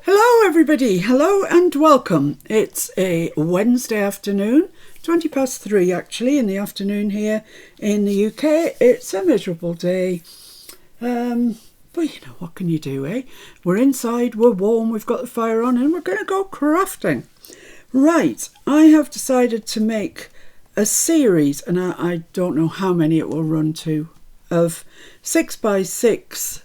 Hello everybody, hello and welcome. It's a Wednesday afternoon, 20 past 3 actually in the afternoon here in the UK. It's a miserable day, but you know, what can you do, eh? We're inside, we're warm, we've got the fire on and we're going to go crafting. Right, I have decided to make a series, and I don't know how many it will run to, of 6x6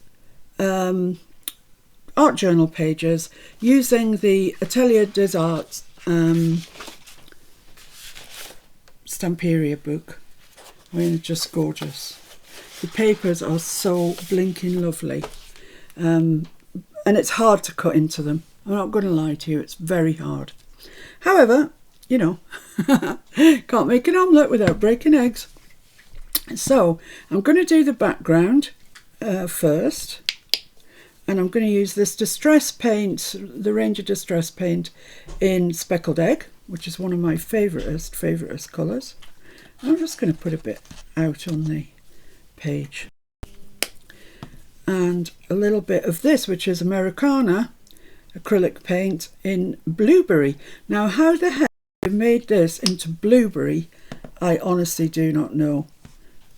art journal pages using the Atelier des Arts Stamperia book. I mean, it's just gorgeous. The papers are so blinking lovely, and it's hard to cut into them. I'm not going to lie to you, it's very hard. However, you know, can't make an omelette without breaking eggs. So I'm going to do the background first. And I'm going to use this distress paint, the Ranger Distress Paint in Speckled Egg, which is one of my favouriteest colours. I'm just going to put a bit out on the page. And a little bit of this, which is Americana acrylic paint in Blueberry. Now, how the heck they've made this into Blueberry, I honestly do not know.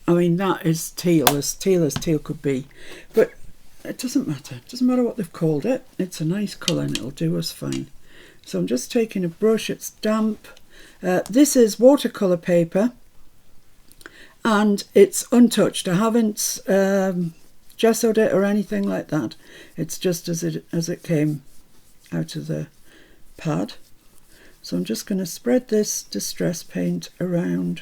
I mean, that is teal as teal could be. But it doesn't matter. It doesn't matter what they've called it. It's a nice colour and it'll do us fine. So I'm just taking a brush. It's damp. This is watercolour paper and it's untouched. I haven't gessoed it or anything like that. It's just as it came out of the pad. So I'm just going to spread this distress paint around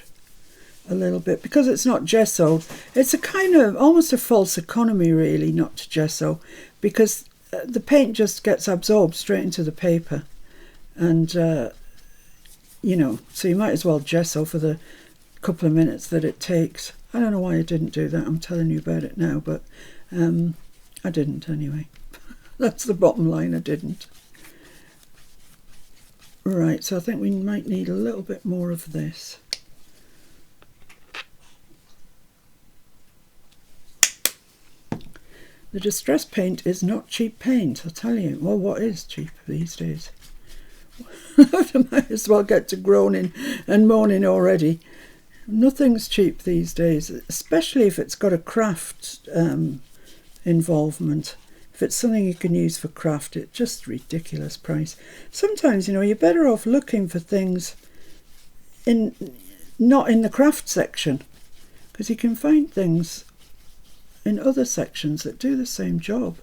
a little bit, because it's not gessoed. It's a kind of almost a false economy really not to gesso, because the paint just gets absorbed straight into the paper, and you know, so you might as well gesso for the couple of minutes that it takes. I don't know why I didn't do that. I'm telling you about it now, but I didn't anyway. That's the bottom line, I didn't. Right, so I think we might need a little bit more of this. The distress paint is not cheap paint, I tell you. Well, what is cheap these days? I might as well get to groaning and moaning already. Nothing's cheap these days, especially if it's got a craft involvement. If it's something you can use for craft, it's just ridiculous price. Sometimes, you know, you're better off looking for things not in the craft section, because you can find things in other sections that do the same job.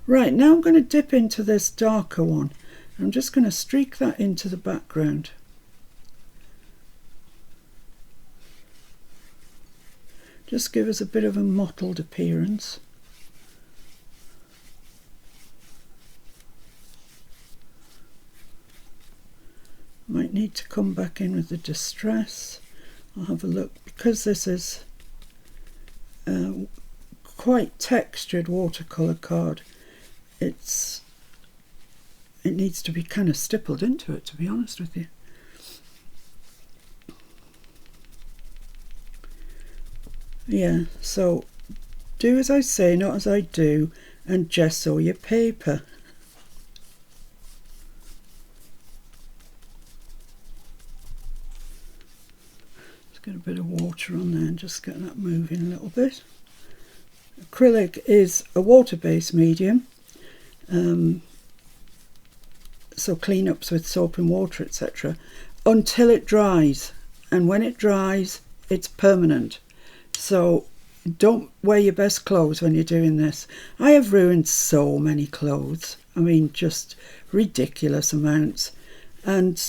Right, now I'm going to dip into this darker one. I'm just going to streak that into the background. Just give us a bit of a mottled appearance. Might need to come back in with the distress. I'll have a look, because this is quite textured watercolour card. It needs to be kind of stippled into it, to be honest with you. Yeah, so do as I say, not as I do, and gesso your paper. Let's get a bit of water on there and just get that moving a little bit. Acrylic is a water-based medium, so clean-ups with soap and water, etc., until it dries. And when it dries, it's permanent. So don't wear your best clothes when you're doing this. I have ruined so many clothes. I mean, just ridiculous amounts. And,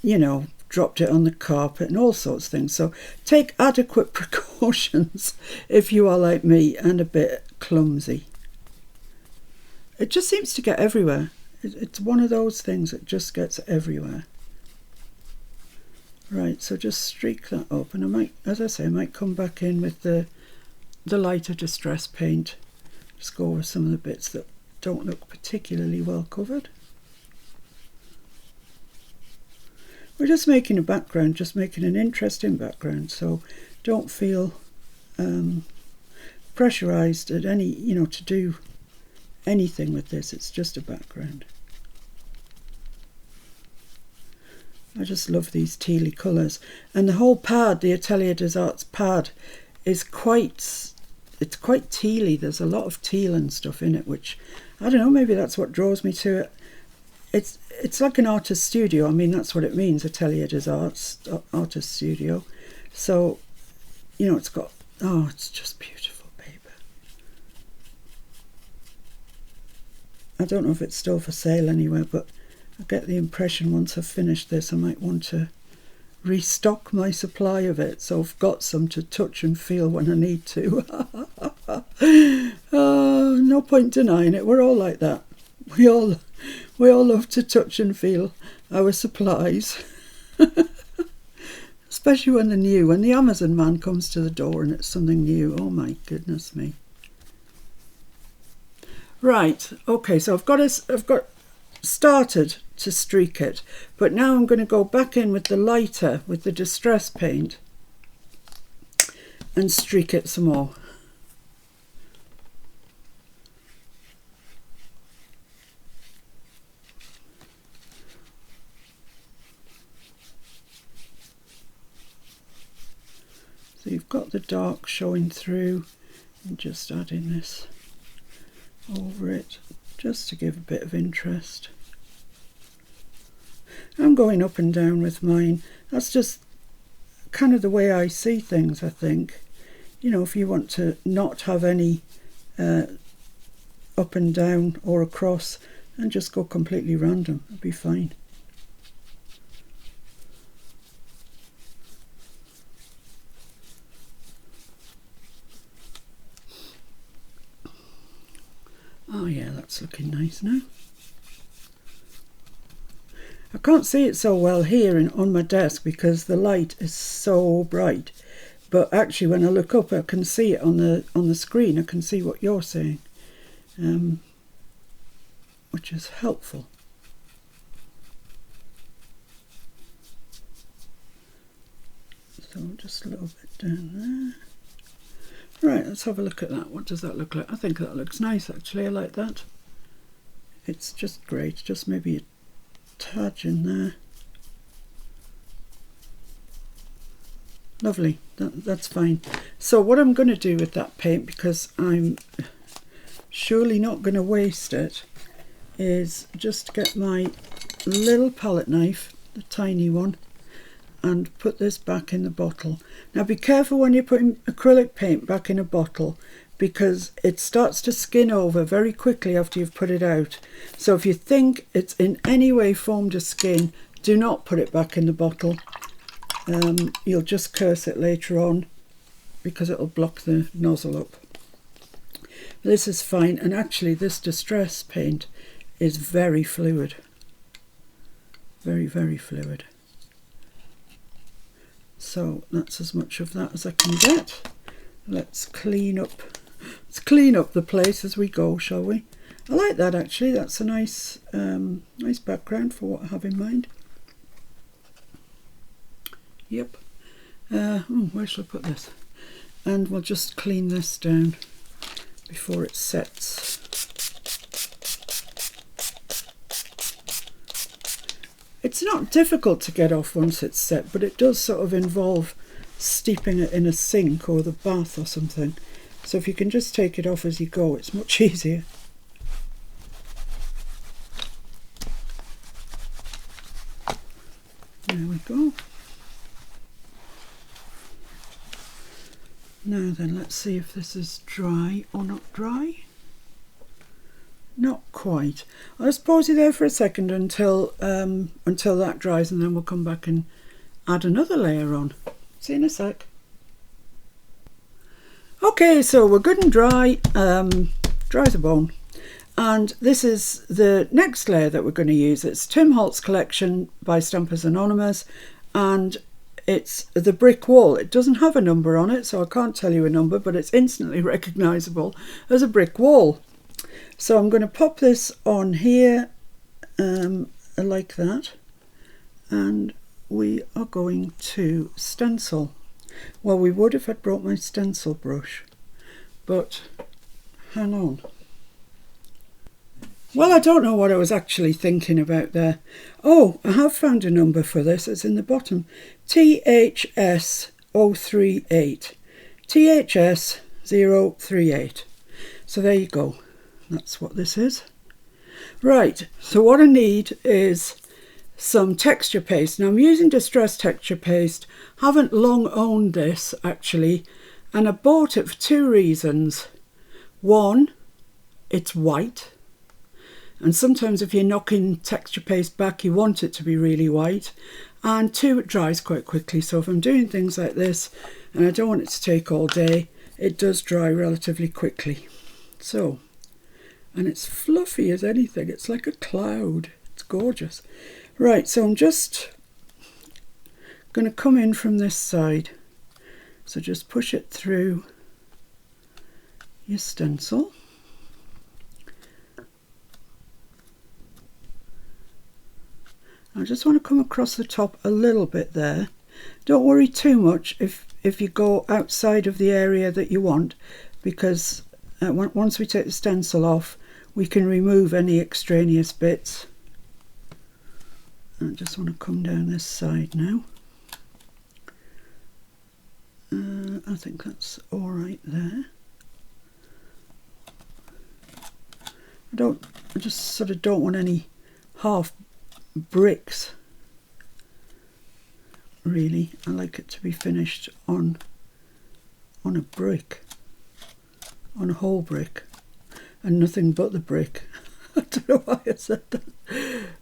you know, dropped it on the carpet and all sorts of things. So take adequate precautions if you are like me and a bit clumsy. It just seems to get everywhere. It's one of those things that just gets everywhere. Right, so just streak that up, and I might, as I say, I might come back in with the lighter distress paint. Just go over some of the bits that don't look particularly well covered. We're just making a background, just making an interesting background, so don't feel pressurized at any, you know, to do anything with this, it's just a background. I just love these tealy colours, and the whole pad, the Atelier des Arts pad, is quite tealy. There's a lot of teal and stuff in it, which I don't know, maybe that's what draws me to it. It's like an artist studio. I mean, that's what it means, Atelier des Arts, artist studio. So, you know, it's got, oh, it's just beautiful paper. I don't know if it's still for sale anywhere, but I get the impression once I've finished this, I might want to restock my supply of it, so I've got some to touch and feel when I need to. No point denying it. We're all like that. We all love to touch and feel our supplies. Especially when they're new. When the Amazon man comes to the door and it's something new. Oh my goodness me. Right, okay, so I've got started to streak it, but now I'm going to go back in with the lighter, with the distress paint, and streak it some more. So you've got the dark showing through, and just adding this over it just to give a bit of interest. I'm going up and down with mine. That's just kind of the way I see things, I think. You know, if you want to not have any up and down or across, and just go completely random, it'll be fine. Oh yeah, that's looking nice now. I can't see it so well here on my desk because the light is so bright, but actually when I look up I can see it on the screen. I can see what you're saying, which is helpful. So just a little bit down there. Right, let's have a look at that. What does that look like? I think that looks nice actually. I like that. It's just great. Just maybe a touch in there. Lovely, that's fine. So what I'm going to do with that paint, because I'm surely not going to waste it, is just get my little palette knife, the tiny one, and put this back in the bottle. Now be careful when you're putting acrylic paint back in a bottle, because it starts to skin over very quickly after you've put it out. So if you think it's in any way formed a skin, do not put it back in the bottle. You'll just curse it later on because it'll block the nozzle up. This is fine, and actually this distress paint is very fluid. Very, very fluid. So that's as much of that as I can get. Let's clean up the place as we go, shall we? I like that actually. That's a nice nice background for what I have in mind. Yep. Where shall I put this? And we'll just clean this down before it sets. It's not difficult to get off once it's set, but it does sort of involve steeping it in a sink or the bath or something. So if you can just take it off as you go, it's much easier. There we go. Now then, let's see if this is dry or not dry. Not quite. I'll just pause you there for a second until that dries, and then we'll come back and add another layer on. See you in a sec. Okay, so we're good and dry, dry as a bone. And this is the next layer that we're going to use. It's Tim Holt's collection by Stampers Anonymous, and it's the brick wall. It doesn't have a number on it, so I can't tell you a number, but it's instantly recognisable as a brick wall. So I'm going to pop this on here like that, and we are going to stencil. Well, we would if I'd brought my stencil brush, but hang on. Well, I don't know what I was actually thinking about there. Oh, I have found a number for this. It's in the bottom. THS 038. THS 038. So there you go. That's what this is. Right, so what I need is some texture paste. Now I'm using Distress Texture Paste. Haven't long owned this actually, and I bought it for two reasons. One, it's white, and sometimes if you're knocking texture paste back you want it to be really white, and two, it dries quite quickly. So if I'm doing things like this and I don't want it to take all day, it does dry relatively quickly. So, and it's fluffy as anything. It's like a cloud. It's gorgeous. Right, so I'm just going to come in from this side. So just push it through your stencil. I just want to come across the top a little bit there. Don't worry too much if you go outside of the area that you want, because once we take the stencil off, we can remove any extraneous bits. I just want to come down this side now. I think that's all right there. I just sort of don't want any half bricks, really. I like it to be finished on a brick, on a whole brick, and nothing but the brick. I don't know why I said that.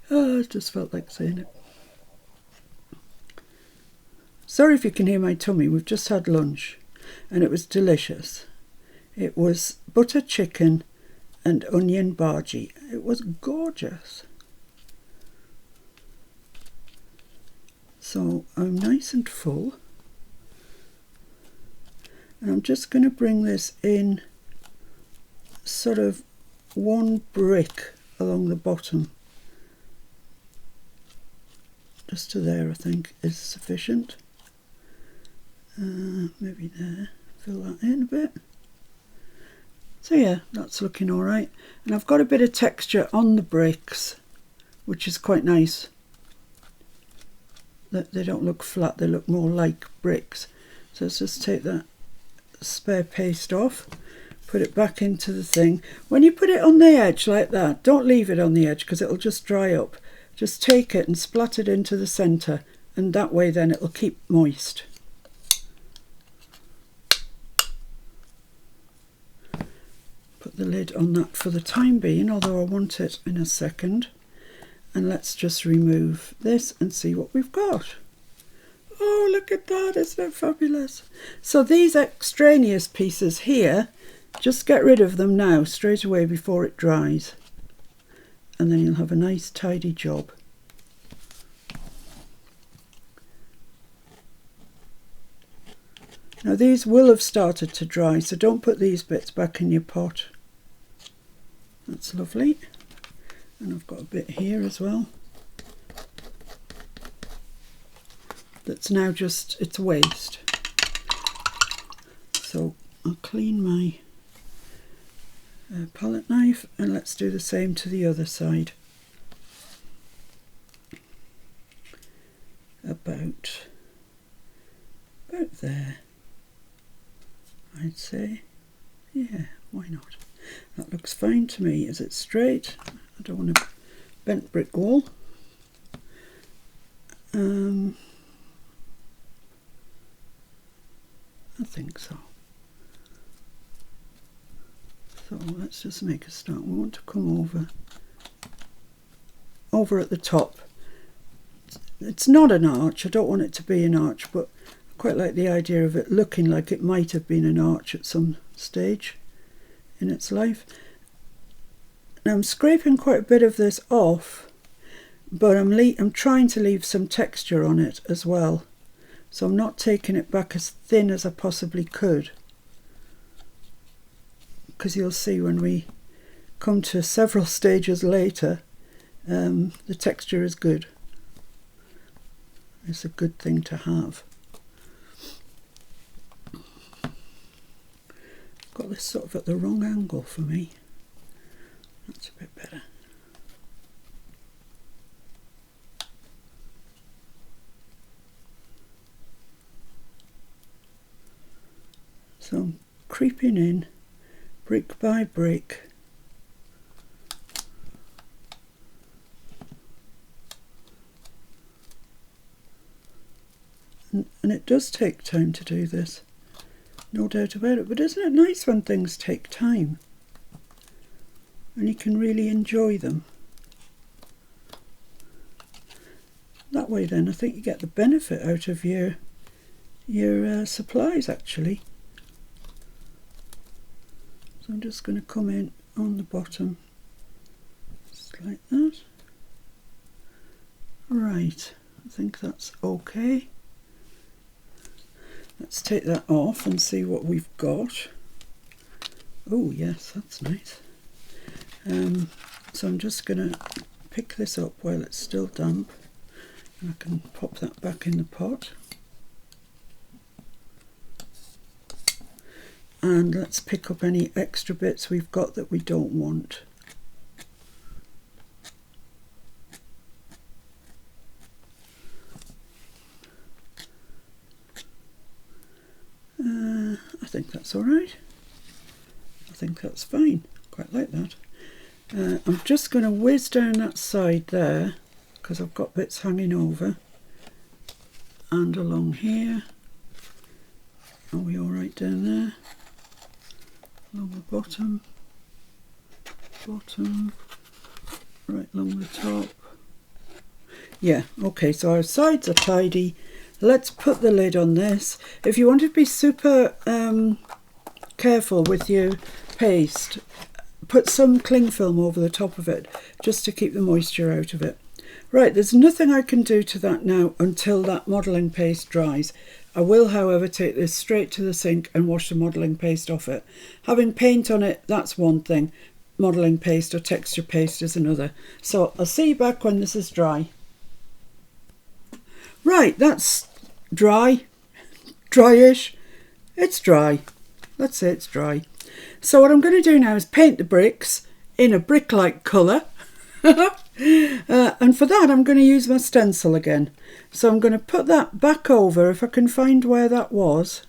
Oh, I just felt like saying it. Sorry if you can hear my tummy. We've just had lunch and it was delicious. It was butter chicken and onion bhaji. It was gorgeous. So I'm nice and full, and I'm just going to bring this in sort of one brick along the bottom. Just to there, I think, is sufficient. Maybe there, fill that in a bit. So yeah, that's looking all right. And I've got a bit of texture on the bricks, which is quite nice. They don't look flat, they look more like bricks. So let's just take that spare paste off, put it back into the thing. When you put it on the edge like that, don't leave it on the edge because it'll just dry up. Just take it and splat it into the centre, and that way then it'll keep moist. Put the lid on that for the time being, although I want it in a second. And let's just remove this and see what we've got. Oh, look at that, isn't it fabulous? So these extraneous pieces here, just get rid of them now, straight away before it dries. And then you'll have a nice tidy job. Now these will have started to dry, so don't put these bits back in your pot. That's lovely. And I've got a bit here as well. That's now just, it's waste. So I'll clean my palette knife, and let's do the same to the other side. About there, I'd say. Yeah, why not? That looks fine to me. Is it straight? I don't want a bent brick wall. I think so. So let's just make a start. We want to come over at the top. It's not an arch. I don't want it to be an arch, but I quite like the idea of it looking like it might have been an arch at some stage in its life. Now I'm scraping quite a bit of this off, but I'm trying to leave some texture on it as well. So I'm not taking it back as thin as I possibly could, because you'll see when we come to several stages later, the texture is good. It's a good thing to have. Got this sort of at the wrong angle for me. That's a bit better. So I'm creeping in brick by brick. And it does take time to do this, no doubt about it. But isn't it nice when things take time and you can really enjoy them? That way then I think you get the benefit out of your supplies actually. So I'm just going to come in on the bottom, just like that. Right, I think that's okay. Let's take that off and see what we've got. Oh yes, that's nice. So I'm just going to pick this up while it's still damp, and I can pop that back in the pot. And let's pick up any extra bits we've got that we don't want. I think that's all right. I think that's fine. Quite like that. I'm just going to whiz down that side there because I've got bits hanging over, and along here. Are we all right down there? Along the bottom, right along the top. Yeah, okay, so our sides are tidy. Let's put the lid on this. If you want to be super careful with your paste, put some cling film over the top of it just to keep the moisture out of it. Right, there's nothing I can do to that now until that modelling paste dries. I will, however, take this straight to the sink and wash the modelling paste off it. Having paint on it, that's one thing. Modelling paste or texture paste is another. So I'll see you back when this is dry. Right, that's dry. Dryish. It's dry. Let's say it's dry. So what I'm going to do now is paint the bricks in a brick-like colour. And for that I'm going to use my stencil again. So I'm going to put that back over, if I can find where that was.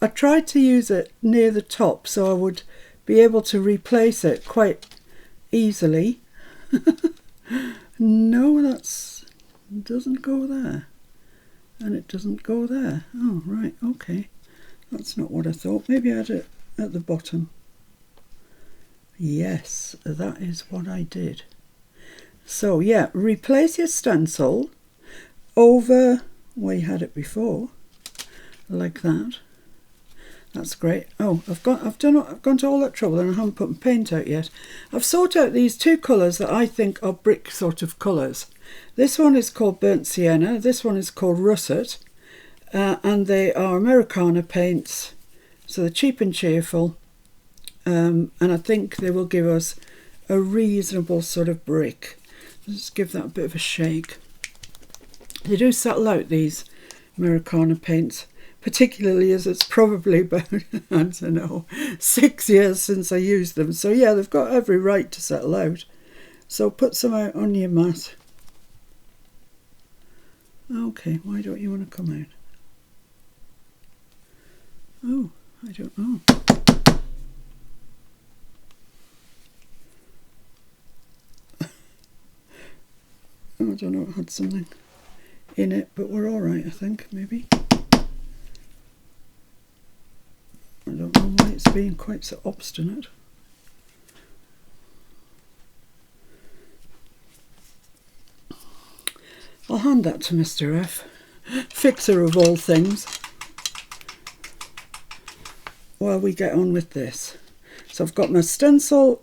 I tried to use it near the top so I would be able to replace it quite easily. No, that doesn't go there, and it doesn't go there. Oh right, okay, that's not what I thought. Maybe I had it at the bottom. Yes, that is what I did. So yeah, replace your stencil over where you had it before, like that. That's great. Oh, I've gone to all that trouble and I haven't put my paint out yet. I've sought out these two colours that I think are brick sort of colours. This one is called Burnt Sienna, this one is called Russet, and they are Americana paints, so they're cheap and cheerful, and I think they will give us a reasonable sort of brick. Let's give that a bit of a shake. They do settle out, these Americana paints, particularly as it's probably about, I don't know, 6 years since I used them. So yeah, they've got every right to settle out. So put some out on your mat. Okay, why don't you want to come out? Oh, I don't know. I don't know, it had something in it, but we're all right, I think, maybe. I don't know why it's being quite so obstinate. I'll hand that to Mr. F, fixer of all things, while we get on with this. So I've got my stencil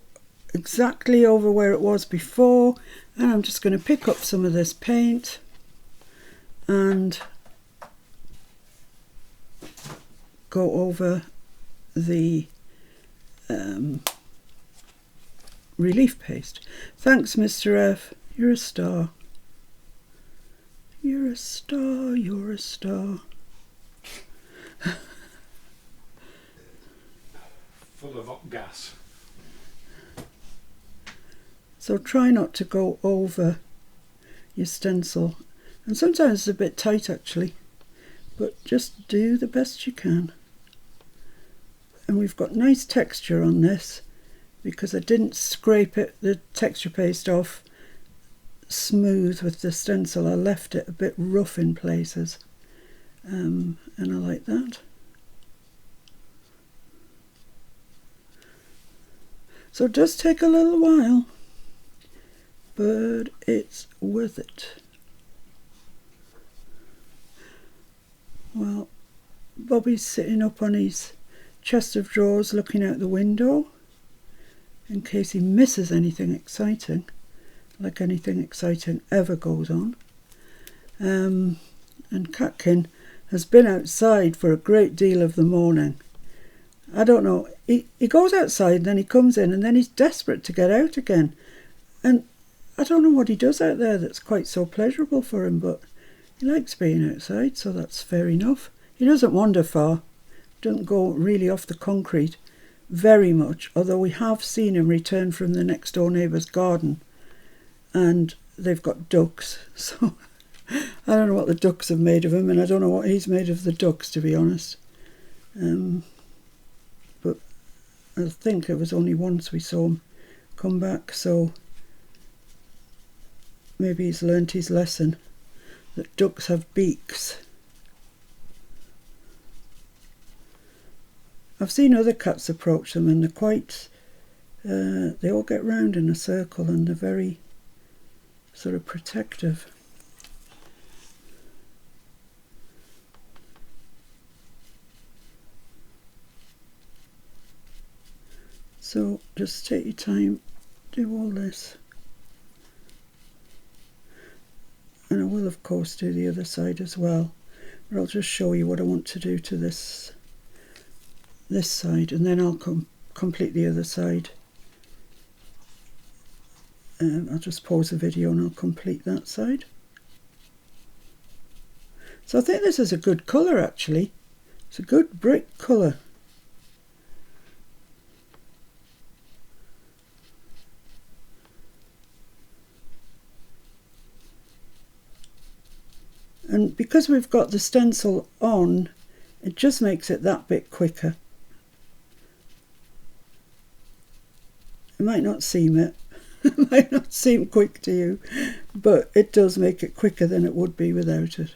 exactly over where it was before, and I'm just going to pick up some of this paint and go over the relief paste. Thanks, Mr. F. You're a star. You're a star, you're a star. Full of gas. So try not to go over your stencil. And sometimes it's a bit tight actually. but just do the best you can. And we've got nice texture on this because I didn't scrape the texture paste off smooth with the stencil. I left it a bit rough in places, and I like that. So it does take a little while, but it's worth it. Well, Bobby's sitting up on his chest of drawers looking out the window in case he misses anything exciting, like anything exciting ever goes on. And Catkin has been outside for a great deal of the morning. I don't know, he goes outside and then he comes in and then he's desperate to get out again. And I don't know what he does out there that's quite so pleasurable for him, but he likes being outside, so that's fair enough. He doesn't wander far, doesn't go really off the concrete very much, although we have seen him return from the next door neighbour's garden and they've got ducks, so I don't know what the ducks have made of him, and I don't know what he's made of the ducks, to be honest. But I think it was only once we saw him come back, so maybe he's learnt his lesson that ducks have beaks. I've seen other cats approach them and they're quite, they all get round in a circle and they're very sort of protective. So just take your time, do all this. And I will of course do the other side as well, but I'll just show you what I want to do to this side, and then I'll complete the other side. I'll just pause the video and I'll complete that side. So I think this is a good colour actually. It's a good brick colour. And because we've got the stencil on, it just makes it that bit quicker. It might not seem it. It might not seem quick to you, but it does make it quicker than it would be without it.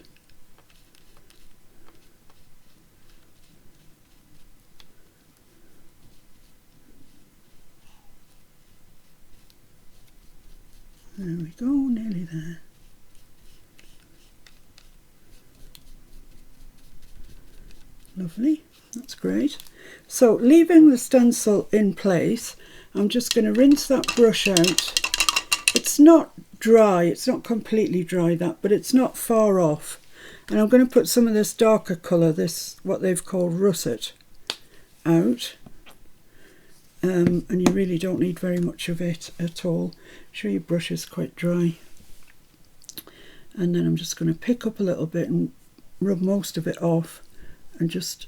There we go, nearly there. Lovely, that's great. So leaving the stencil in place, I'm just going to rinse that brush out. It's not dry, it's not completely dry that, but it's not far off. And I'm going to put some of this darker colour, this what they've called russet, out. And you really don't need very much of it at all. Sure your brush is quite dry. And then I'm just going to pick up a little bit and rub most of it off and just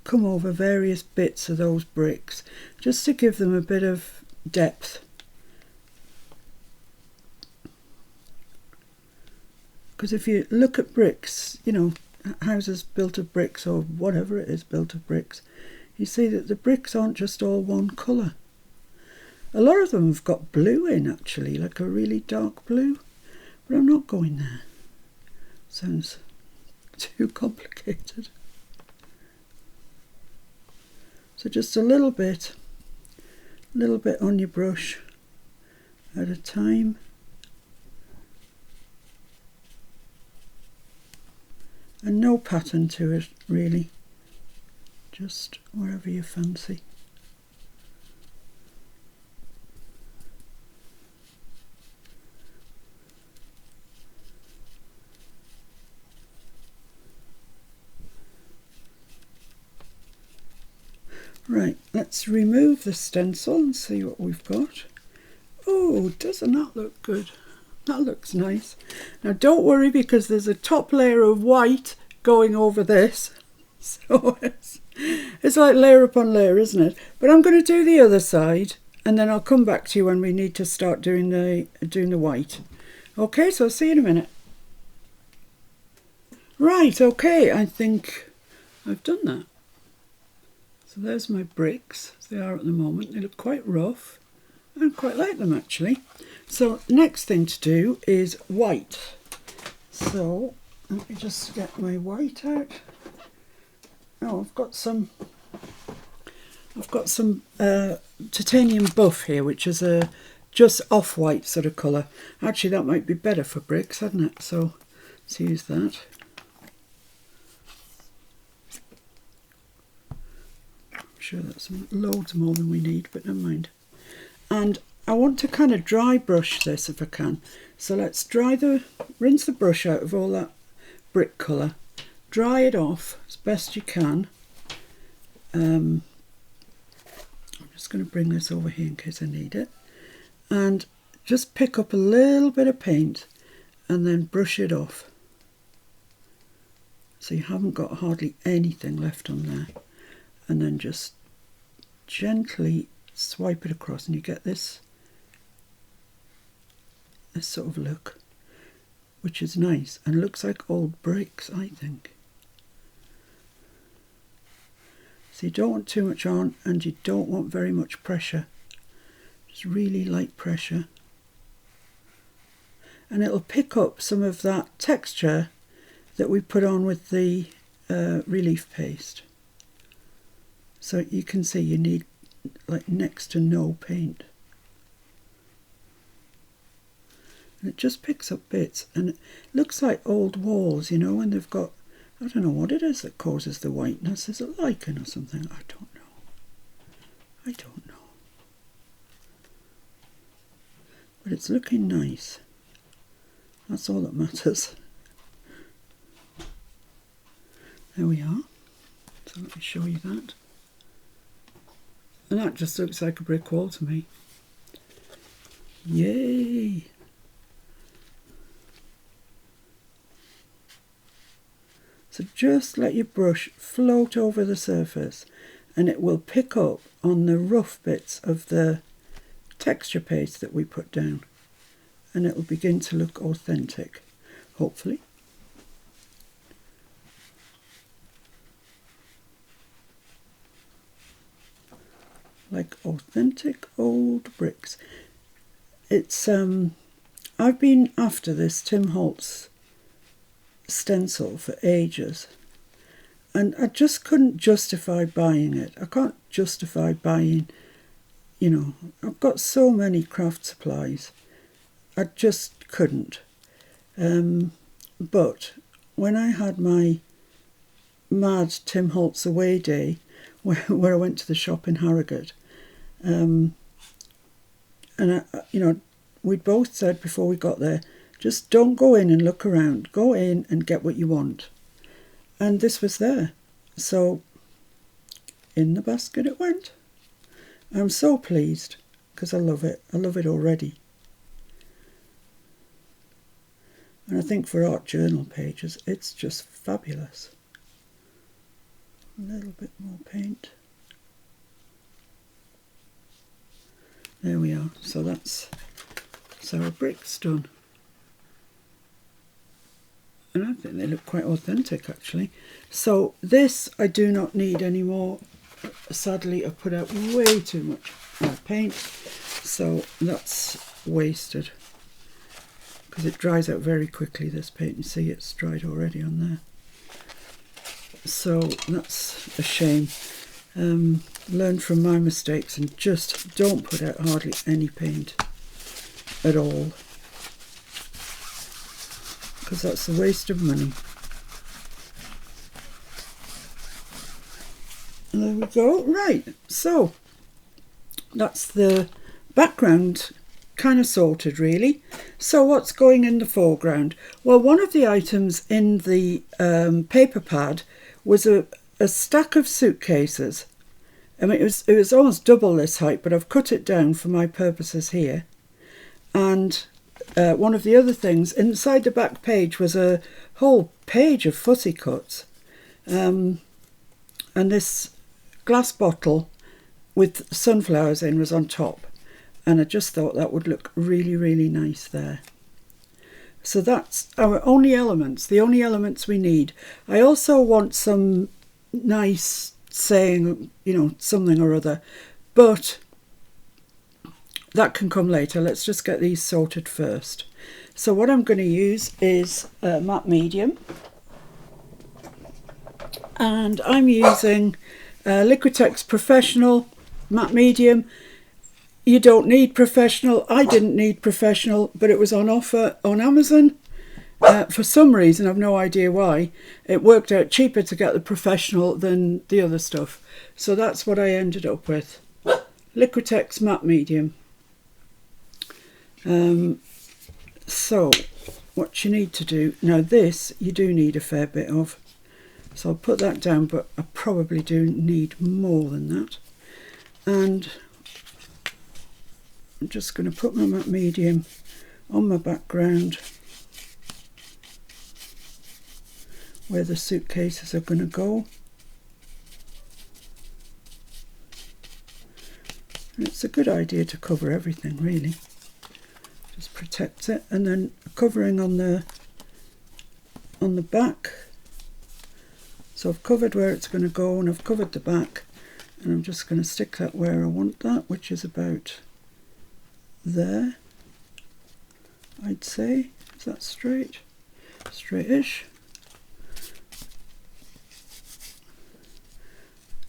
come over various bits of those bricks just to give them a bit of depth. Because if you look at bricks, you know, houses built of bricks or whatever it is built of bricks, you see that the bricks aren't just all one colour. A lot of them have got blue in actually, like a really dark blue, but I'm not going there. Sounds too complicated. So just a little bit on your brush at a time. And no pattern to it really, just wherever you fancy. Right, let's remove the stencil and see what we've got. Oh, doesn't that look good? That looks nice. Now don't worry because there's a top layer of white going over this. So it's like layer upon layer, isn't it? But I'm going to do the other side and then I'll come back to you when we need to start doing the white. Okay, so I'll see you in a minute. Right, okay, I think I've done that. So there's my bricks, as they are at the moment. They look quite rough. I quite like them actually. So next thing to do is white. So let me just get my white out. Oh, I've got some titanium buff here, which is a just off-white sort of colour. Actually, that might be better for bricks, hadn't it? So let's use that. I'm sure that's loads more than we need, but never mind. And I want to kind of dry brush this if I can. So let's rinse the brush out of all that brick colour. Dry it off as best you can. I'm just going to bring this over here in case I need it. And just pick up a little bit of paint and then brush it off. So you haven't got hardly anything left on there. And then just gently swipe it across and you get this sort of look, which is nice and looks like old bricks, I think. So you don't want too much on and you don't want very much pressure. Just really light pressure. And it'll pick up some of that texture that we put on with the relief paste. So you can see you need like next to no paint. And it just picks up bits and it looks like old walls, you know, when they've got, I don't know what it is that causes the whiteness. Is it lichen or something? I don't know. I don't know. But it's looking nice. That's all that matters. There we are. So let me show you that. And that just looks like a brick wall to me. Yay! So just let your brush float over the surface and it will pick up on the rough bits of the texture paste that we put down. And it will begin to look authentic, hopefully. Like authentic old bricks. It's I've been after this Tim Holtz stencil for ages and I just couldn't justify buying it. I can't justify buying, you know, I've got so many craft supplies. I just couldn't. But when I had my mad Tim Holtz away day where I went to the shop in Harrogate, and you know, we'd both said before we got there, just don't go in and look around. Go in and get what you want. And this was there. So in the basket it went. I'm so pleased because I love it. I love it already. And I think for art journal pages, it's just fabulous. A little bit more paint. There we are. So that's our bricks done. And I think they look quite authentic actually. So this I do not need anymore. Sadly, I've put out way too much paint. So that's wasted. Because it dries out very quickly, this paint. You see it's dried already on there. So that's a shame. Learn from my mistakes and just don't put out hardly any paint at all, because that's a waste of money. And there we go. Right, so that's the background kind of sorted really. So what's going in the foreground? Well, one of the items in the paper pad was a stack of suitcases. I mean, it was almost double this height, but I've cut it down for my purposes here. And one of the other things, inside the back page was a whole page of fussy cuts. And this glass bottle with sunflowers in was on top. And I just thought that would look really, really nice there. So that's our only elements, the only elements we need. I also want some nice saying, you know, something or other, but that can come later. Let's just get these sorted first. So what I'm going to use is matte medium, and I'm using Liquitex Professional matte medium. You don't need professional. I didn't need professional, but it was on offer on Amazon. For some reason, I've no idea why, it worked out cheaper to get the professional than the other stuff. So that's what I ended up with. Liquitex matte medium. So what you need to do, now this you do need a fair bit of. So I'll put that down, but I probably do need more than that. And I'm just going to put my matte medium on my background where the suitcases are going to go. And it's a good idea to cover everything, really. Just protect it, and then covering on the back. So I've covered where it's going to go, and I've covered the back, and I'm just going to stick that where I want that, which is about there, I'd say. Is that straight? Straightish.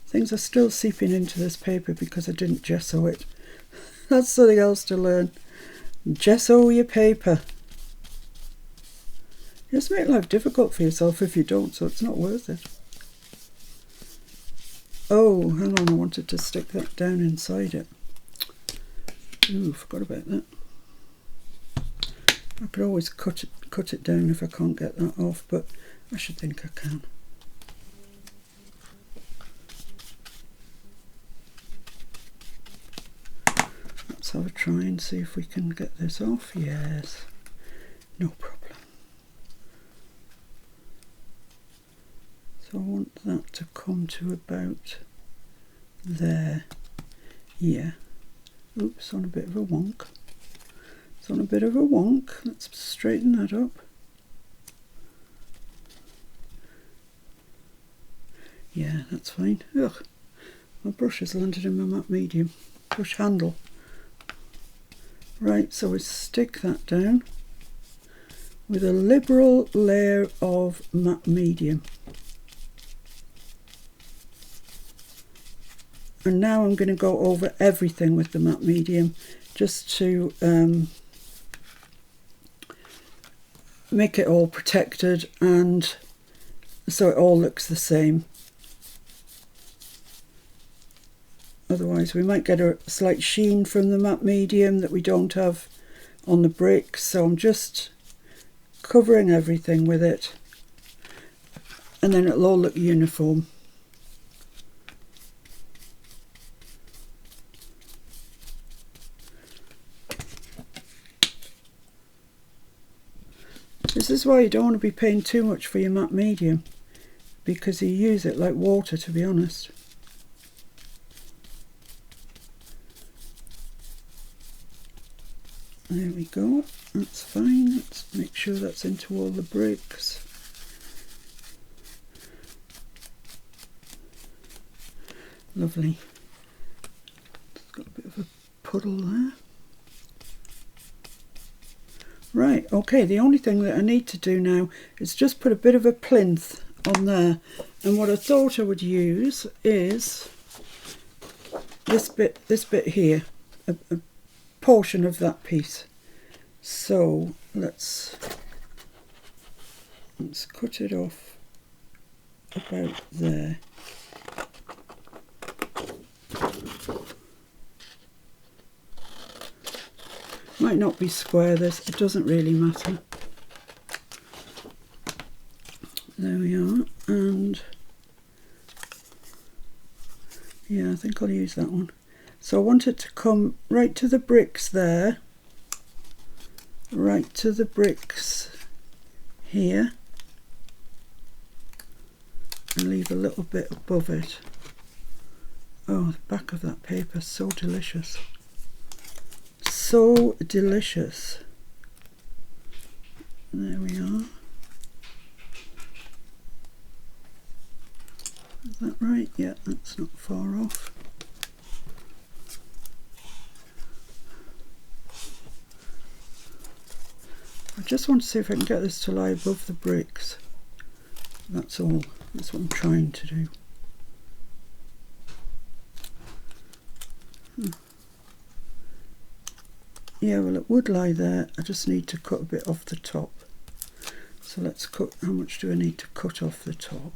Things are still seeping into this paper because I didn't gesso it. That's something else to learn. Gesso your paper. You just make life difficult for yourself if you don't, so it's not worth it. Oh, hang on, I wanted to stick that down inside it. Ooh, forgot about that. I could always cut it down if I can't get that off, but I should think I can. Let's have a try and see if we can get this off. Yes, no problem. So I want that to come to about there. Yeah. Oops, on a bit of a wonk. It's on a bit of a wonk. Let's straighten that up. Yeah, that's fine. Ugh, my brush has landed in my matte medium. Brush handle. Right, so we stick that down with a liberal layer of matte medium. And now I'm going to go over everything with the matte medium just to make it all protected and so it all looks the same. Otherwise we might get a slight sheen from the matte medium that we don't have on the bricks. So I'm just covering everything with it, and then it'll all look uniform. This is why you don't want to be paying too much for your matte medium, because you use it like water, to be honest. There we go, that's fine. Let's make sure that's into all the bricks. Lovely. It's got a bit of a puddle there. Right, okay, the only thing that I need to do now is just put a bit of a plinth on there. And what I thought I would use is this bit here, a portion of that piece. So let's cut it off about there. Might not be square, this, it doesn't really matter. There we are, and yeah, I think I'll use that one. So I want it to come right to the bricks there, right to the bricks here, and leave a little bit above it. Oh, the back of that paper is so delicious. So delicious. There we are. Is that right? Yeah, that's not far off. I just want to see if I can get this to lie above the bricks. That's all. That's what I'm trying to do. Yeah, well, it would lie there. I just need to cut a bit off the top. So let's cut. How much do I need to cut off the top?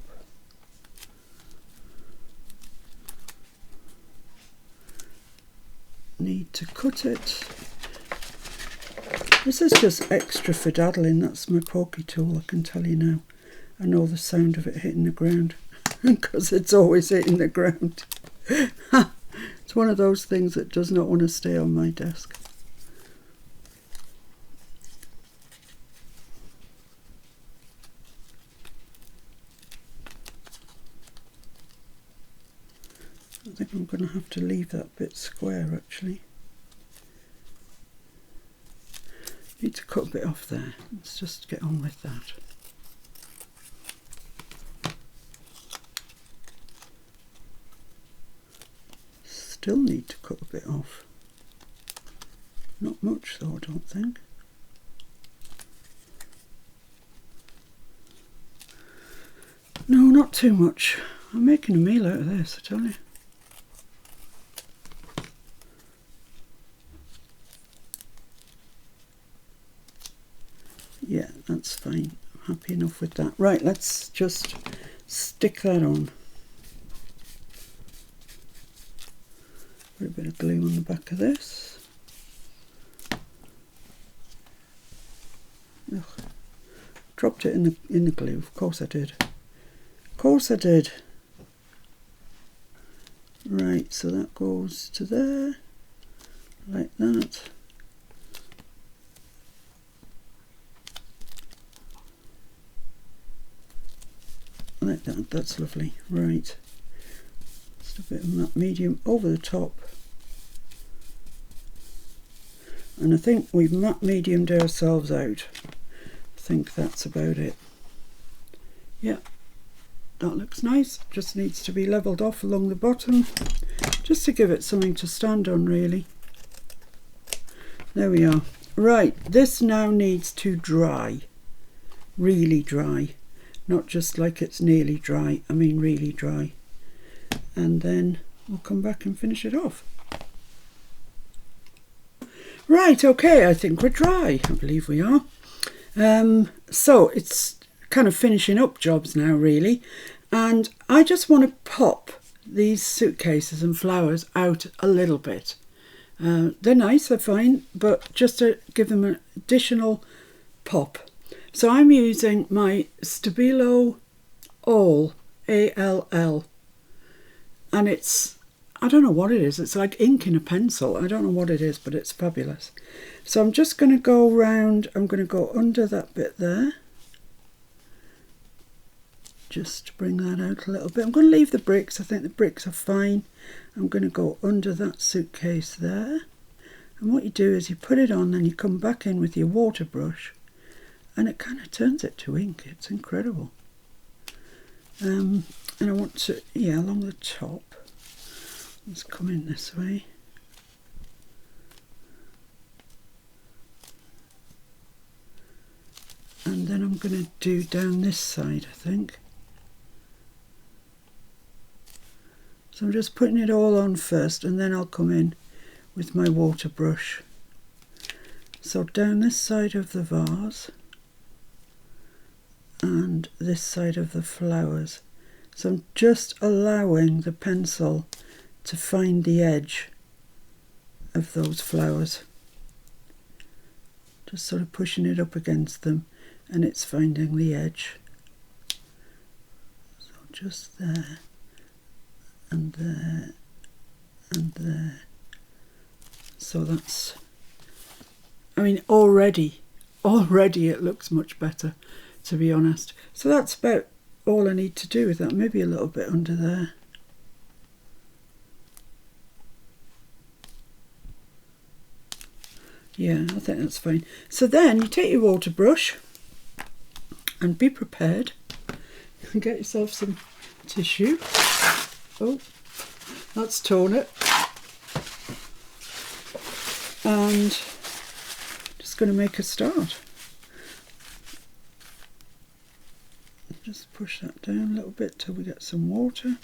Need to cut it. This is just extra for daddling. That's my pokey tool, I can tell you now. I know the sound of it hitting the ground because it's always hitting the ground. It's one of those things that does not want to stay on my desk. I think I'm going to have to leave that bit square actually. Need to cut a bit off there. Let's just get on with that. Still need to cut a bit off. Not much though, I don't think. No, not too much. I'm making a meal out of this, I tell you. Yeah, that's fine. I'm happy enough with that. Right, let's just stick that on. Put a bit of glue on the back of this. Ugh. Dropped it in the glue. Of course I did. Of course I did. Right, so that goes to there, like that. Like that, that's lovely. Right, just a bit of matte medium over the top. And I think we've matte mediumed ourselves out. I think that's about it. Yeah, that looks nice. Just needs to be levelled off along the bottom, just to give it something to stand on really. There we are. Right, this now needs to dry. Really dry. Not just like it's nearly dry, I mean really dry. And then we'll come back and finish it off. Right, okay, I think we're dry. I believe we are. So it's kind of finishing up jobs now really. And I just want to pop these suitcases and flowers out a little bit. They're nice, they're fine, but just to give them an additional pop. So I'm using my Stabilo All, A-L-L, and it's, I don't know what it is, it's like ink in a pencil, I don't know what it is, but it's fabulous. So I'm just going to go round, I'm going to go under that bit there, just to bring that out a little bit. I'm going to leave the bricks, I think the bricks are fine. I'm going to go under that suitcase there, and what you do is you put it on, then you come back in with your water brush, and it kind of turns it to ink. It's incredible. And I want to, yeah, along the top. Let's come in this way. And then I'm going to do down this side, I think. So I'm just putting it all on first, and then I'll come in with my water brush. So down this side of the vase, and this side of the flowers. So I'm just allowing the pencil to find the edge of those flowers. Just sort of pushing it up against them, and it's finding the edge. So just there, and there, and there. So that's, I mean, already it looks much better, to be honest. So that's about all I need to do with that. Maybe a little bit under there. Yeah, I think that's fine. So then you take your water brush and be prepared. And get yourself some tissue. Oh, that's torn it. And just going to make a start. Just push that down a little bit till we get some water.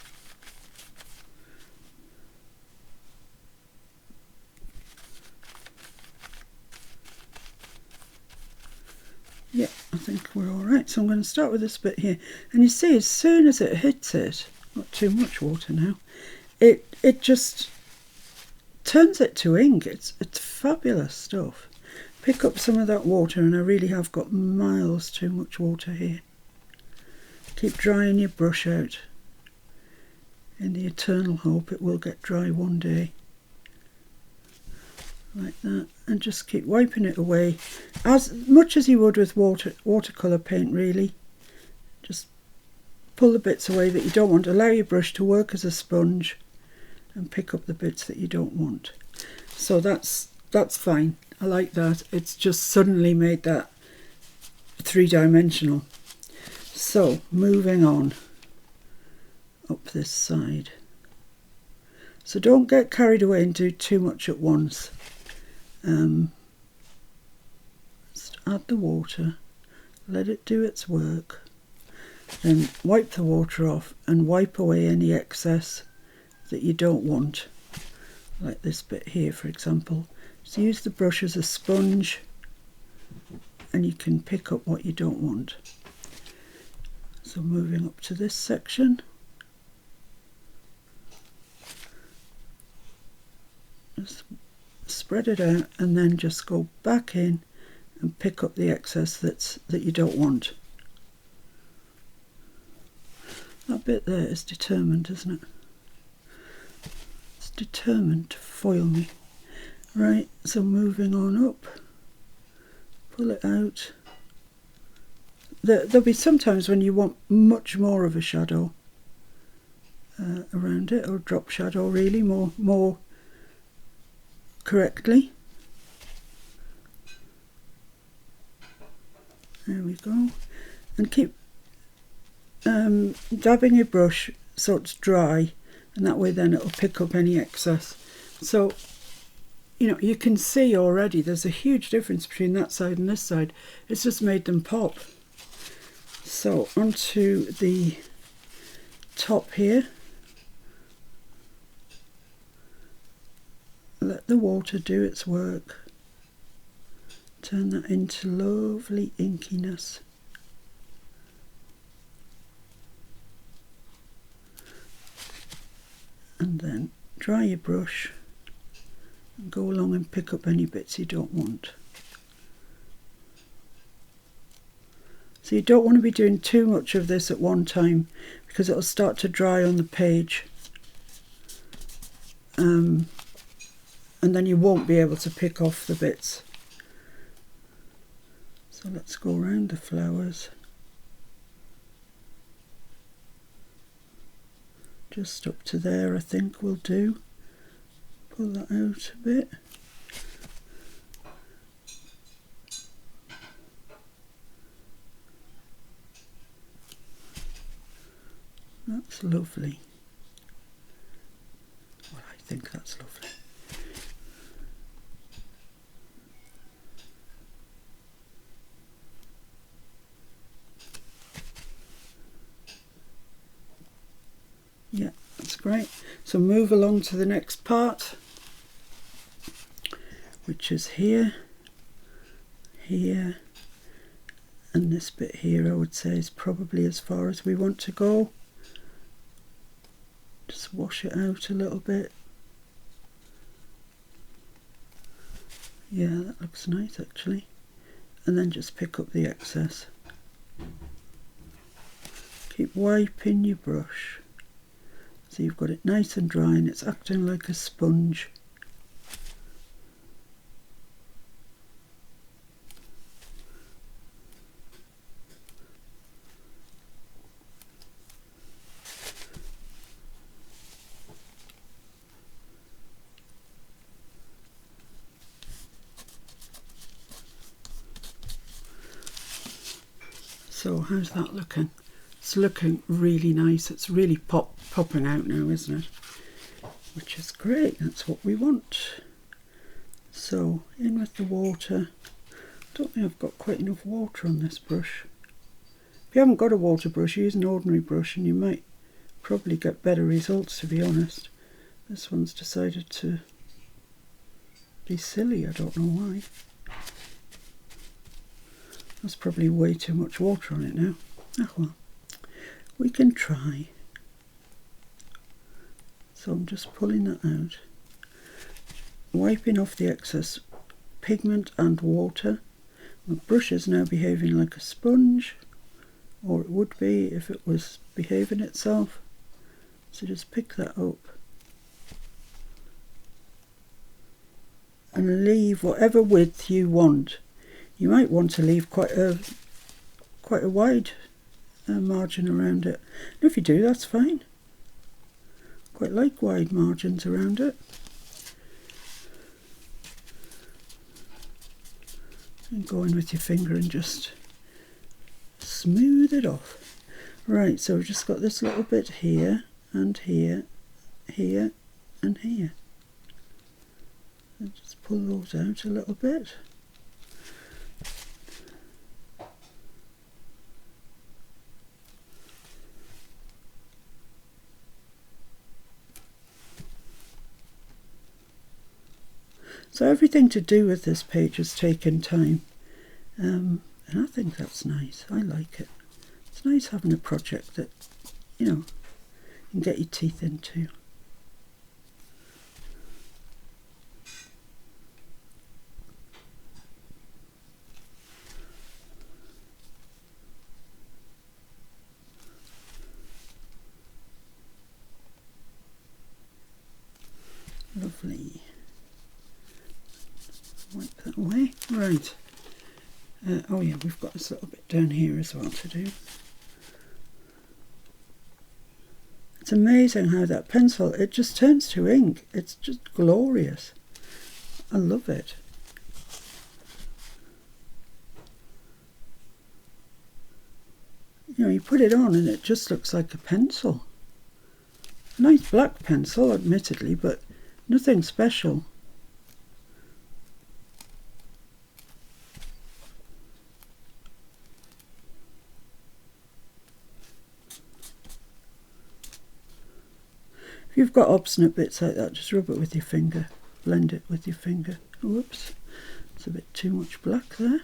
Yeah, I think we're all right. So I'm going to start with this bit here. And you see, as soon as it hits it, not too much water now, it just turns it to ink. It's fabulous stuff. Pick up some of that water, and I really have got miles too much water here. Keep drying your brush out in the eternal hope it will get dry one day. Like that, and just keep wiping it away as much as you would with watercolour paint, really. Just pull the bits away that you don't want. Allow your brush to work as a sponge and pick up the bits that you don't want. So that's fine. I like that. It's just suddenly made that three-dimensional. So moving on up this side. So don't get carried away and do too much at once. Just add the water, let it do its work, then wipe the water off and wipe away any excess that you don't want, like this bit here, for example. So use the brush as a sponge and you can pick up what you don't want. So moving up to this section, just spread it out and then just go back in and pick up the excess that you don't want. That bit there is determined, isn't it? It's determined to foil me. Right, so moving on up, pull it out. There'll be sometimes when you want much more of a shadow around it, or drop shadow really, more correctly. There we go. And keep dabbing your brush so it's dry, and that way then it'll pick up any excess. So, you know, you can see already there's a huge difference between that side and this side. It's just made them pop. So onto the top here. Let the water do its work. Turn that into lovely inkiness. And then dry your brush and go along and pick up any bits you don't want. So you don't want to be doing too much of this at one time because it'll start to dry on the page. And then you won't be able to pick off the bits. So let's go around the flowers. Just up to there I think will do. Pull that out a bit. That's lovely. Well, I think that's lovely. Yeah, that's great. So move along to the next part, which is here, here, and this bit here I would say is probably as far as we want to go. Just wash it out a little bit. Yeah, that looks nice actually. And then just pick up the excess. Keep wiping your brush. So you've got it nice and dry and it's acting like a sponge. So how's that looking? It's looking really nice. It's really popping out now, isn't it? Which is great. That's what we want. So in with the water. Don't think I've got quite enough water on this brush. If you haven't got a water brush, use an ordinary brush and you might probably get better results, to be honest. This one's decided to be silly, I don't know why. There's probably way too much water on it now. Oh well, we can try. So I'm just pulling that out, wiping off the excess pigment and water. My brush is now behaving like a sponge, or it would be if it was behaving itself. So just pick that up and leave whatever width you want. You might want to leave quite a wide margin around it. And if you do, that's fine. Quite like wide margins around it. And go in with your finger and just smooth it off. Right, so we've just got this little bit here and here, here and here. And just pull those out a little bit. So everything to do with this page has taken time, and I think that's nice. I like it. It's nice having a project that, you know, you can get your teeth into. Lovely. Wipe that away. Right. Oh yeah, we've got this little bit down here as well to do. It's amazing how that pencil, it just turns to ink. It's just glorious. I love it. You know, you put it on and it just looks like a pencil. A nice black pencil, admittedly, but nothing special. If you've got obstinate bits like that, just rub it with your finger, blend it with your finger. Whoops, it's a bit too much black there.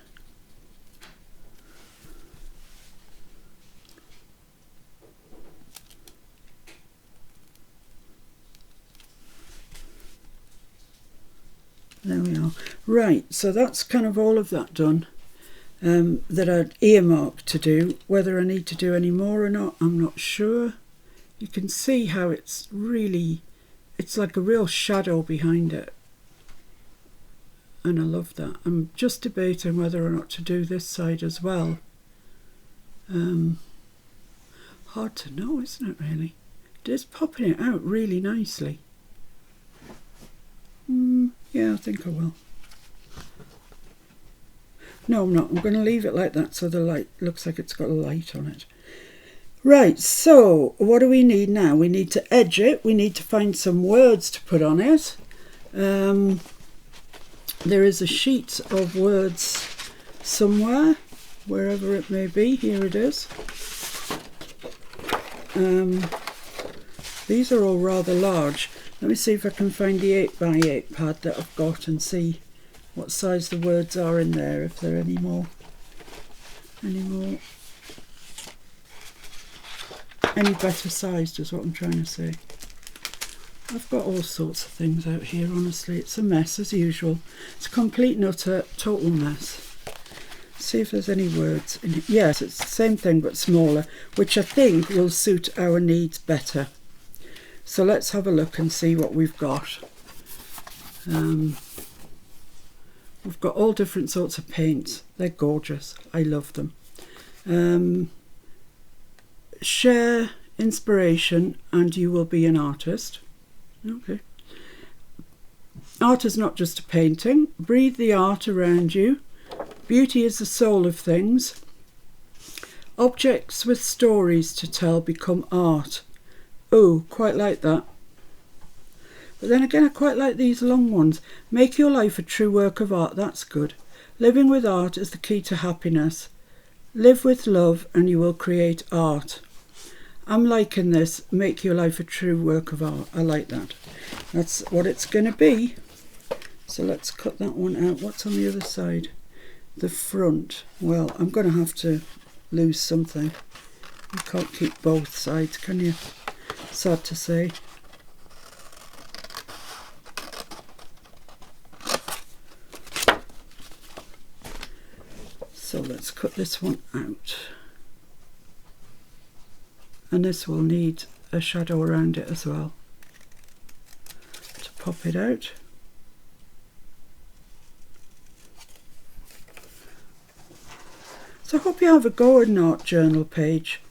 There we are. Right, so that's kind of all of that done, that I'd earmarked to do. Whether I need to do any more or not, I'm not sure. You can see how it's really, it's like a real shadow behind it. And I love that. I'm just debating whether or not to do this side as well. Hard to know, isn't it, really? It is popping it out really nicely. Yeah, I think I will. No, I'm not. I'm going to leave it like that so the light looks like it's got a light on it. Right, so what do we need now? We need to edge it. We need to find some words to put on it. There is a sheet of words somewhere, wherever it may be. Here it is. These are all rather large. Let me see if I can find the 8x8 pad that I've got and see what size the words are in there, if there are any more any better sized is what I'm trying to say. I've got all sorts of things out here, honestly. It's a mess as usual. It's a complete and utter total mess. See if there's any words in it. Yes, it's the same thing but smaller, which I think will suit our needs better. So let's have a look and see what we've got. We've got all different sorts of paints. They're gorgeous. I love them. Share inspiration and you will be an artist. Okay. Art is not just a painting. Breathe the art around you. Beauty is the soul of things. Objects with stories to tell become art. Oh, quite like that. But then again, I quite like these long ones. Make your life a true work of art. That's good. Living with art is the key to happiness. Live with love and you will create art. I'm liking this. Make your life a true work of art. I like that. That's what it's going to be. So let's cut that one out. What's on the other side? The front. Well, I'm going to have to lose something. You can't keep both sides, can you? Sad to say. So let's cut this one out. And this will need a shadow around it as well to pop it out. So I hope you have a go at an art journal page.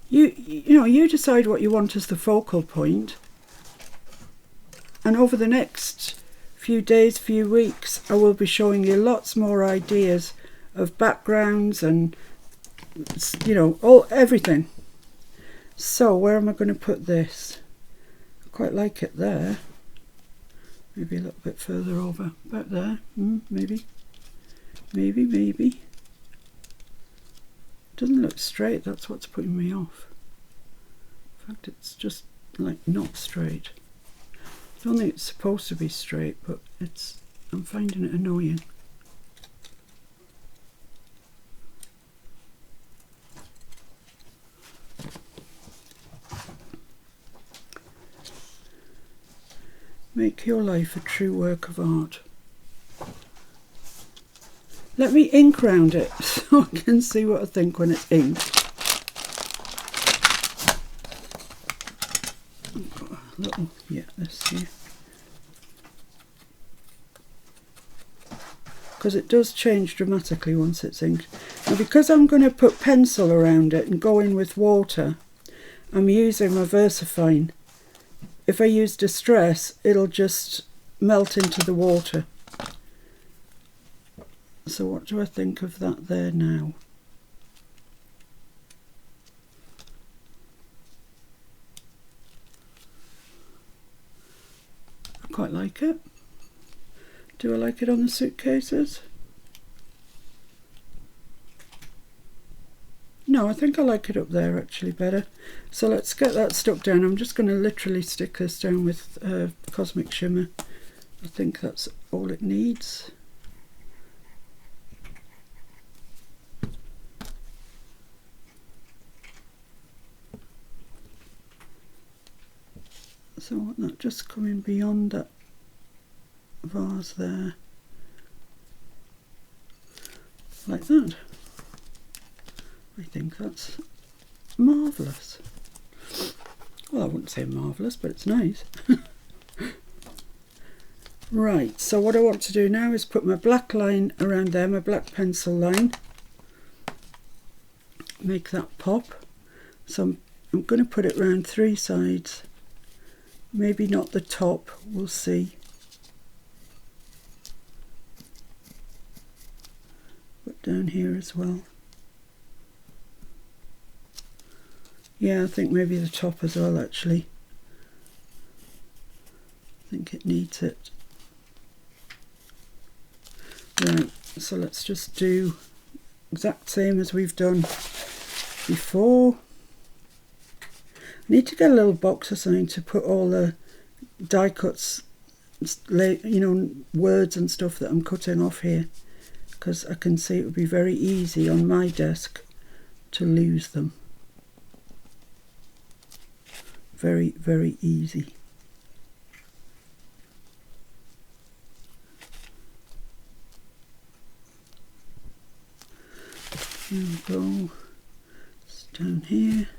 You decide what you want as the focal point, and over the next few days, few weeks, I will be showing you lots more ideas of backgrounds and everything. So where am I going to put this? I quite like it there. Maybe a little bit further over, about there. Maybe. Doesn't look straight, that's what's putting me off. In fact, it's just like not straight. I don't think it's supposed to be straight, but I'm finding it annoying. Make your life a true work of art. Let me ink round it so I can see what I think when it's inked. I've got a little, this here. Because it does change dramatically once it's inked. Now because I'm going to put pencil around it and go in with water, I'm using my VersaFine. If I use Distress, it'll just melt into the water. So what do I think of that there now? I quite like it. Do I like it on the suitcases? No, I think I like it up there actually better. So let's get that stuck down. I'm just going to literally stick this down with Cosmic Shimmer. I think that's all it needs. So I want that just coming beyond that vase there, like that. I think that's marvellous. Well, I wouldn't say marvellous, but it's nice. Right, so what I want to do now is put my black line around there, my black pencil line. Make that pop. So I'm going to put it around 3 sides. Maybe not the top, we'll see. Put down here as well. Yeah, I think maybe the top as well actually. I think it needs it. Right, so let's just do exact same as we've done before. I need to get a little box or something to put all the die cuts, words and stuff that I'm cutting off here, because I can see it would be very easy on my desk to lose them. Very, very easy. Here we go. It's down here.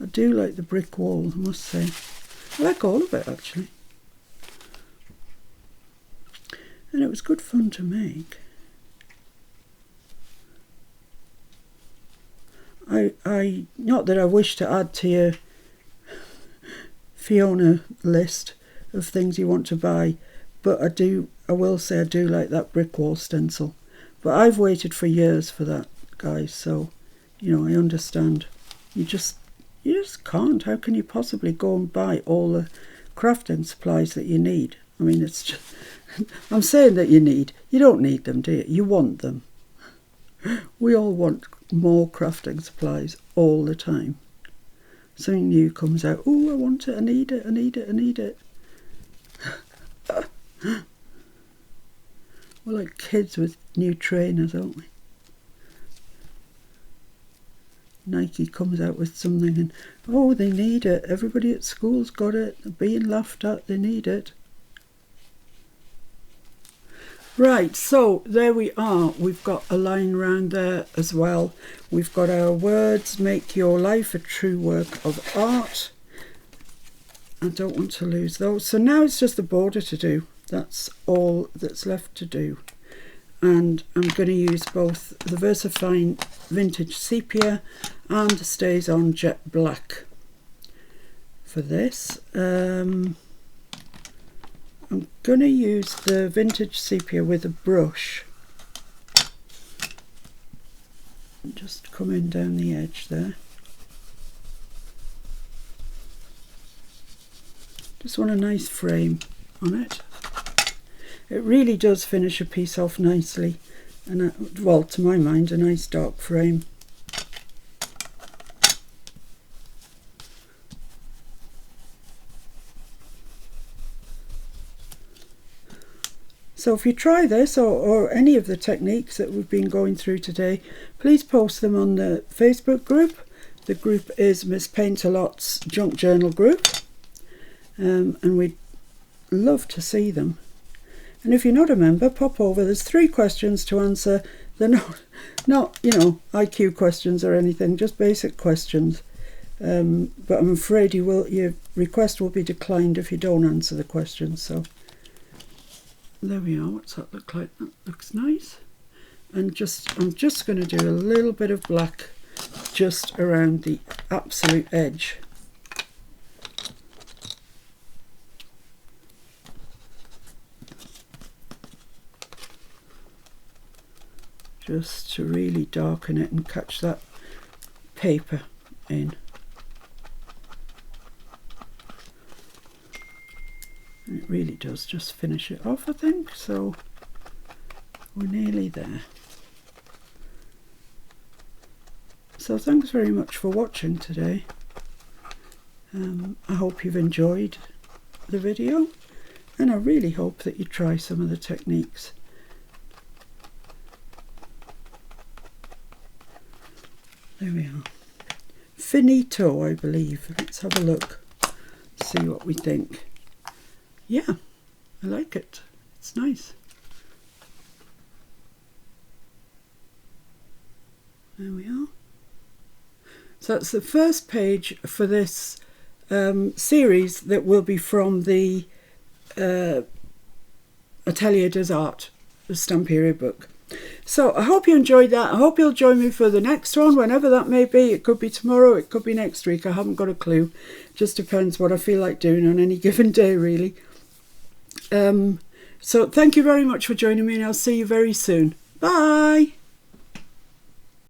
I do like the brick wall, I must say. I like all of it actually. And it was good fun to make. I not that I wish to add to your Fiona list of things you want to buy, but I will say I do like that brick wall stencil. But I've waited for years for that, guys, so, you know, I understand. You just can't. How can you possibly go and buy all the crafting supplies that you need? I mean, it's just... I'm saying that you don't need them, do you? You want them. We all want more crafting supplies all the time. Something new comes out. Oh, I want it, I need it, I need it, I need it. We're like kids with new trainers, aren't we? Nike comes out with something and, oh, they need it. Everybody at school's got it. They're being laughed at. They need it. Right, so there we are. We've got a line round there as well. We've got our words, make your life a true work of art. I don't want to lose those. So now it's just the border to do. That's all that's left to do. And I'm going to use both the VersaFine Vintage Sepia and Stays On Jet Black for this. I'm going to use the Vintage Sepia with a brush. Just coming down the edge there. Just want a nice frame on it. It really does finish a piece off nicely, and well, to my mind, a nice dark frame. So if you try this or any of the techniques that we've been going through today, please post them on the Facebook group. The group is Miss Paint-A-Lot's Junk Journal group, and we'd love to see them. And if you're not a member, pop over. There's 3 questions to answer. They're not you know, IQ questions or anything, just basic questions. But I'm afraid your request will be declined if you don't answer the questions. So there we are. What's that look like? That looks nice. And I'm just going to do a little bit of black just around the absolute edge. Just to really darken it and catch that paper in. And it really does just finish it off, I think, so we're nearly there. So thanks very much for watching today. I hope you've enjoyed the video, and I really hope that you try some of the techniques. There we are. Finito, I believe. Let's have a look. See what we think. Yeah, I like it. It's nice. There we are. So that's the first page for this series that will be from the Atelier des Arts, the Stamperia book. So I hope you enjoyed that. I hope you'll join me for the next one, whenever that may be. It could be tomorrow, it could be next week. I haven't got a clue. Just depends what I feel like doing on any given day, really. So thank you very much for joining me, and I'll see you very soon. Bye.